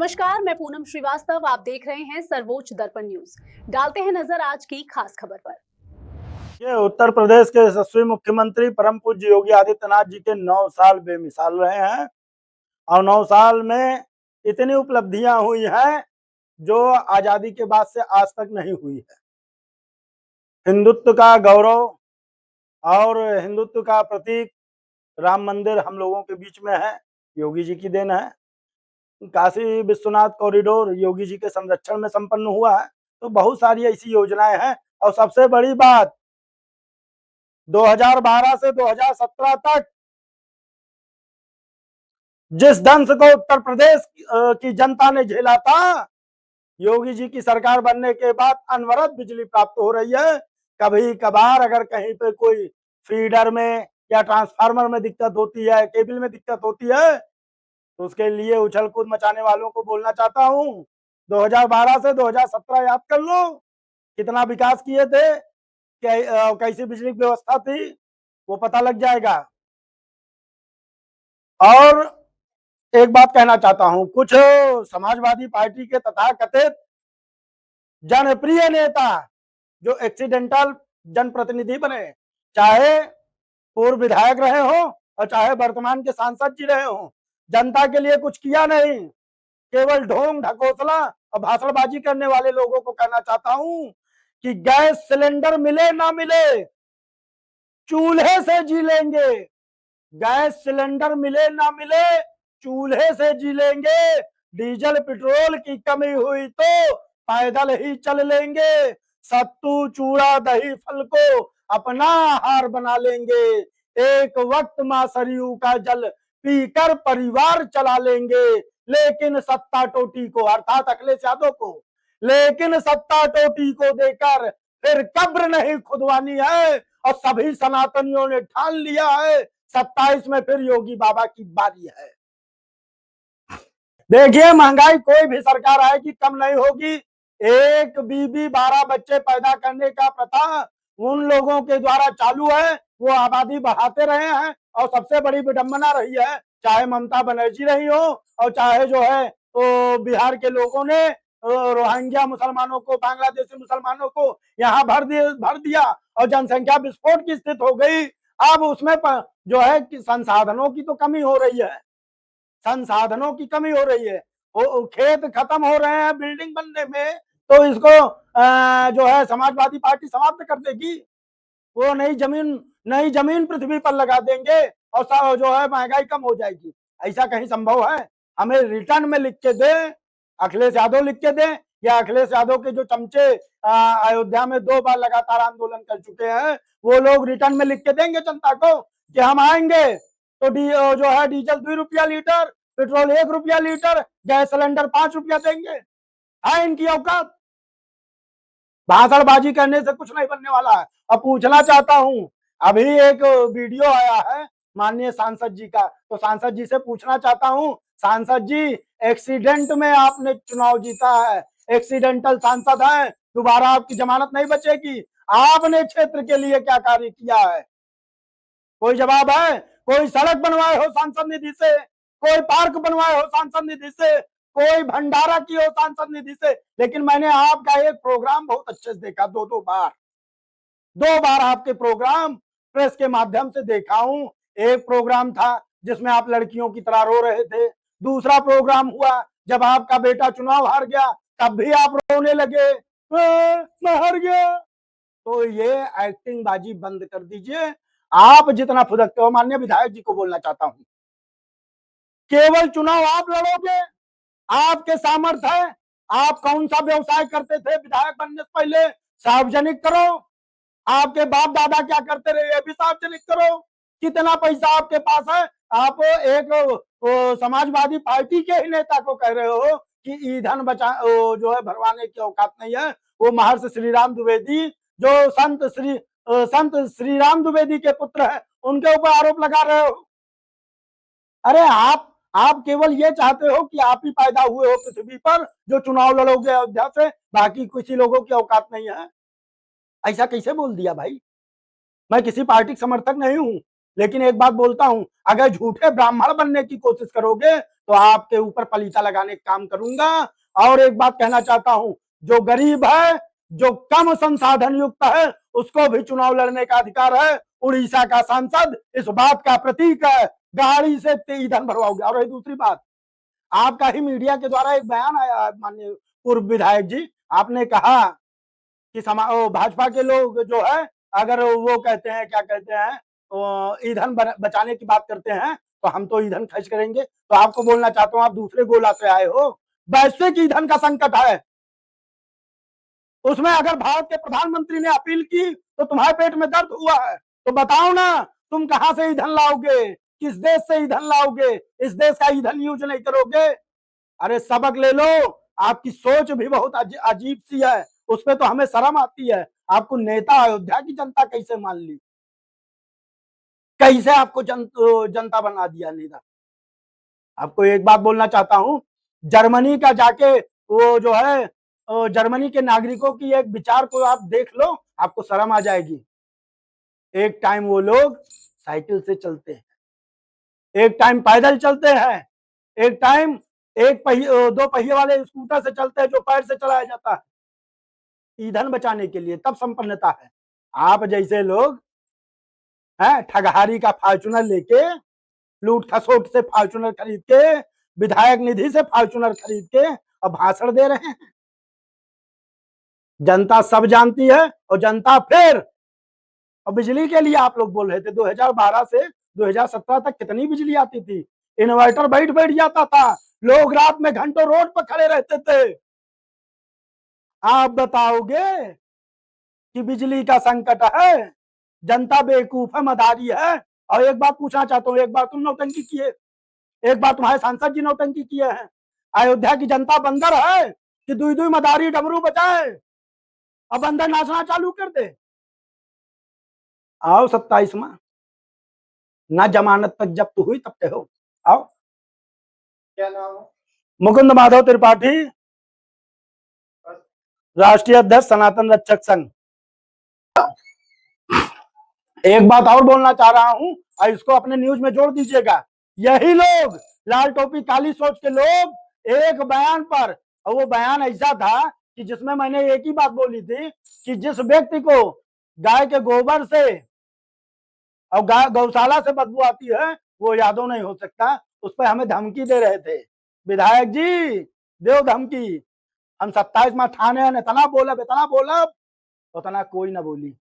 नमस्कार, मैं पूनम श्रीवास्तव। आप देख रहे हैं सर्वोच्च दर्पण न्यूज। डालते हैं नजर आज की खास खबर पर। ये उत्तर प्रदेश के यशस्वी मुख्यमंत्री परम पूज्य योगी आदित्यनाथ जी के 9 साल बेमिसाल रहे हैं और 9 साल में इतनी उपलब्धियां हुई हैं जो आजादी के बाद से आज तक नहीं हुई है। हिंदुत्व का गौरव और हिंदुत्व का प्रतीक राम मंदिर हम लोगों के बीच में है, योगी जी की देन है। काशी विश्वनाथ कॉरिडोर योगी जी के संरक्षण में संपन्न हुआ है। तो बहुत सारी ऐसी योजनाएं हैं और सबसे बड़ी बात 2012 से 2017 तक जिस दंश को उत्तर प्रदेश की जनता ने झेला था, योगी जी की सरकार बनने के बाद अनवरत बिजली प्राप्त हो रही है। कभी कभार अगर कहीं पे कोई फीडर में या ट्रांसफार्मर में दिक्कत होती है, केबल में दिक्कत होती है, तो उसके लिए उछल कूद मचाने वालों को बोलना चाहता हूँ 2012 से 2017 याद कर लो, कितना विकास किए थे, कैसी बिजली की व्यवस्था थी, वो पता लग जाएगा। और एक बात कहना चाहता हूं, कुछ समाजवादी पार्टी के तथाकथित जनप्रिय नेता जो एक्सीडेंटल जनप्रतिनिधि बने, चाहे पूर्व विधायक रहे हो और चाहे वर्तमान के सांसद जी रहे हो, जनता के लिए कुछ किया नहीं, केवल ढोंग ढकोसला और भाषणबाजी करने वाले लोगों को कहना चाहता हूं कि गैस सिलेंडर मिले ना मिले, चूल्हे से जी लेंगे। गैस सिलेंडर मिले ना मिले, चूल्हे से जी लेंगे। डीजल पेट्रोल की कमी हुई तो पैदल ही चल लेंगे। सत्तू चूड़ा दही फल को अपना आहार बना लेंगे। एक वक्त मां सरयू का जल पीकर परिवार चला लेंगे। लेकिन सत्ता टोटी को, अर्थात अखिलेश यादव को, लेकिन सत्ता टोटी को देकर फिर कब्र नहीं खुदवानी है। और सभी सनातनियों ने ठान लिया है 27 में फिर योगी बाबा की बारी है। देखिए, महंगाई कोई भी सरकार आएगी कम नहीं होगी। एक बीबी 12 बच्चे पैदा करने का प्रथा उन लोगों के द्वारा चालू है, वो आबादी बढ़ाते रहे हैं। और सबसे बड़ी विडंबना रही है, चाहे ममता बनर्जी रही हो और चाहे जो है तो बिहार के लोगों ने रोहिंग्या मुसलमानों को, बांग्लादेशी मुसलमानों को यहाँ भर दिया और जनसंख्या विस्फोट की स्थिति हो गई। अब उसमें जो है कि संसाधनों की तो कमी हो रही है, संसाधनों की कमी हो रही है। वो खेत खत्म हो रहे हैं बिल्डिंग बनने में, तो इसको जो है समाजवादी पार्टी समाप्त कर देगी। वो नई जमीन पृथ्वी पर लगा देंगे और जो है महंगाई कम हो जाएगी। ऐसा कहीं संभव है? हमें रिटर्न में लिख के दे, अखिलेश यादव लिख के दे, या अखिलेश यादव के जो चमचे अयोध्या में 2 बार लगातार आंदोलन कर चुके हैं, वो लोग रिटर्न में लिख के देंगे जनता को कि हम आएंगे तो जो है डीजल 2 रुपया लीटर, पेट्रोल 1 रुपया लीटर, गैस सिलेंडर 5 रुपया देंगे। है इनकी औकात? भाषणबाजी करने से कुछ नहीं बनने वाला है। अब पूछना चाहता हूं, अभी एक वीडियो आया है माननीय सांसद जी का, तो सांसद जी से पूछना चाहता हूं, सांसद जी एक्सीडेंट में आपने चुनाव जीता है, एक्सीडेंटल सांसद है, दोबारा आपकी जमानत नहीं बचेगी। आपने क्षेत्र के लिए क्या कार्य किया है? कोई जवाब है? कोई सड़क बनवाए हो सांसद निधि से, कोई पार्क बनवाए हो सांसद निधि से, कोई भंडारा की हो सांसद निधि से? लेकिन मैंने आपका एक प्रोग्राम बहुत अच्छे से देखा, दो बार आपके प्रोग्राम प्रेस के माध्यम से देखा हूं। एक प्रोग्राम था जिसमें आप लड़कियों की तरह रो रहे थे, दूसरा प्रोग्राम हुआ जब आपका बेटा चुनाव हार गया, तब भी आप रोने लगे, मैं हार गया। तो ये एक्टिंग बाजी बंद कर दीजिए। आप जितना फुदकते हो, माननीय विधायक जी को बोलना चाहता हूं, केवल चुनाव आप लड़ोगे, आपके सामर्थ्य है। आप कौन सा व्यवसाय करते थे विधायक बनने से पहले, सार्वजनिक करो। आपके बाप दादा क्या करते रहे, ये भी सार्वजनिक करो। कितना पैसा आपके पास है? आप एक समाजवादी पार्टी के ही नेता को कह रहे हो कि ईंधन जो है भरवाने की औकात नहीं है। वो महर्षि श्रीराम द्विवेदी, जो संत श्रीराम द्विवेदी के पुत्र है, उनके ऊपर आरोप लगा रहे हो। अरे आप केवल ये चाहते हो कि आप ही पैदा हुए हो पृथ्वी पर जो चुनाव लड़ोगे अयोध्या से, बाकी किसी लोगों की औकात नहीं है। ऐसा कैसे बोल दिया भाई? मैं किसी पार्टी का समर्थक नहीं हूं, लेकिन एक बात बोलता हूं, अगर झूठे ब्राह्मण बनने की कोशिश करोगे तो आपके ऊपर पलीता लगाने का काम करूंगा। और एक बात कहना चाहता हूं, जो गरीब है, जो कम संसाधन युक्त है, उसको भी चुनाव लड़ने का अधिकार है। उड़ीसा का सांसद इस बात का प्रतीक है। गाड़ी से ईंधन भरवाओगे। और दूसरी बात, आपका ही मीडिया के द्वारा एक बयान आया, माननीय पूर्व विधायक जी, आपने कहा कि भाजपा के लोग जो है, अगर वो कहते हैं, क्या कहते हैं, ईंधन बचाने की बात करते हैं, तो हम तो ईंधन खर्च करेंगे। तो आपको बोलना चाहता हूं, आप दूसरे गोला से आए हो। वैश्विक ईंधन का संकट है, उसमें अगर भारत के प्रधानमंत्री ने अपील की तो तुम्हारे पेट में दर्द हुआ है, तो बताओ ना, तुम कहां से ईंधन लाओगे, किस देश से ईंधन लाओगे, इस देश का ईंधन यूज नहीं करोगे। अरे सबक ले लो, आपकी सोच भी बहुत अजीब सी है, उस पर तो हमें शर्म आती है। आपको नेता अयोध्या की जनता कैसे मान ली, कैसे आपको जनता बना दिया नेता। आपको एक बात बोलना चाहता हूं, जर्मनी का जाके वो जो है, जर्मनी के नागरिकों की एक विचार को आप देख लो, आपको शर्म आ जाएगी। एक टाइम वो लोग साइकिल से चलते हैं, एक टाइम पैदल चलते हैं, एक टाइम एक पहिए दो पहिए वाले स्कूटर से चलते हैं जो पैर से चलाया जाता है, ईंधन बचाने के लिए, तब संपन्नता है। आप जैसे लोग हैं, ठगहारी का फॉर्च्यूनर लेके, लूट खसोट से फॉर्च्यूनर खरीद के, विधायक निधि से फॉर्च्यूनर खरीद के अब भाषण दे रहे हैं। जनता सब जानती है। और जनता फिर, और बिजली के लिए आप लोग बोल रहे थे 2012 से 2017 तक कितनी बिजली आती थी, इन्वर्टर बैठ बैठ जाता था, लोग रात में घंटों रोड पर खड़े रहते थे। आप बताओगे कि बिजली का संकट है, जनता बेवकूफ है, मदारी है। और एक बात पूछना चाहता हूँ, एक बार तुम नौटंकी किए, एक बार तुम्हारे सांसद जी नौटंकी किए हैं। अयोध्या की जनता बंदर है कि दुई दुई मदारी डमरू बजाए अब बंदर नाचना चालू कर दे। आओ 27 में ना जमानत तक जब्त हुई तब के हो, आओ। क्या नाम है? मुकुंद माधव त्रिपाठी, राष्ट्रीय अध्यक्ष सनातन रक्षक संघ। एक बात और बोलना चाह रहा हूं, और इसको अपने न्यूज में जोड़ दीजिएगा। यही लोग, लाल टोपी काली सोच के लोग, एक बयान पर, और वो बयान ऐसा था कि जिसमें मैंने एक ही बात बोली थी कि जिस व्यक्ति को गाय के गोबर से और गौशाला से बदबू आती है वो यादव नहीं हो सकता। उस पर हमें धमकी दे रहे थे, विधायक जी दो धमकी। हम 27 में ठाणे इतना बोलब, उतना कोई ना बोली।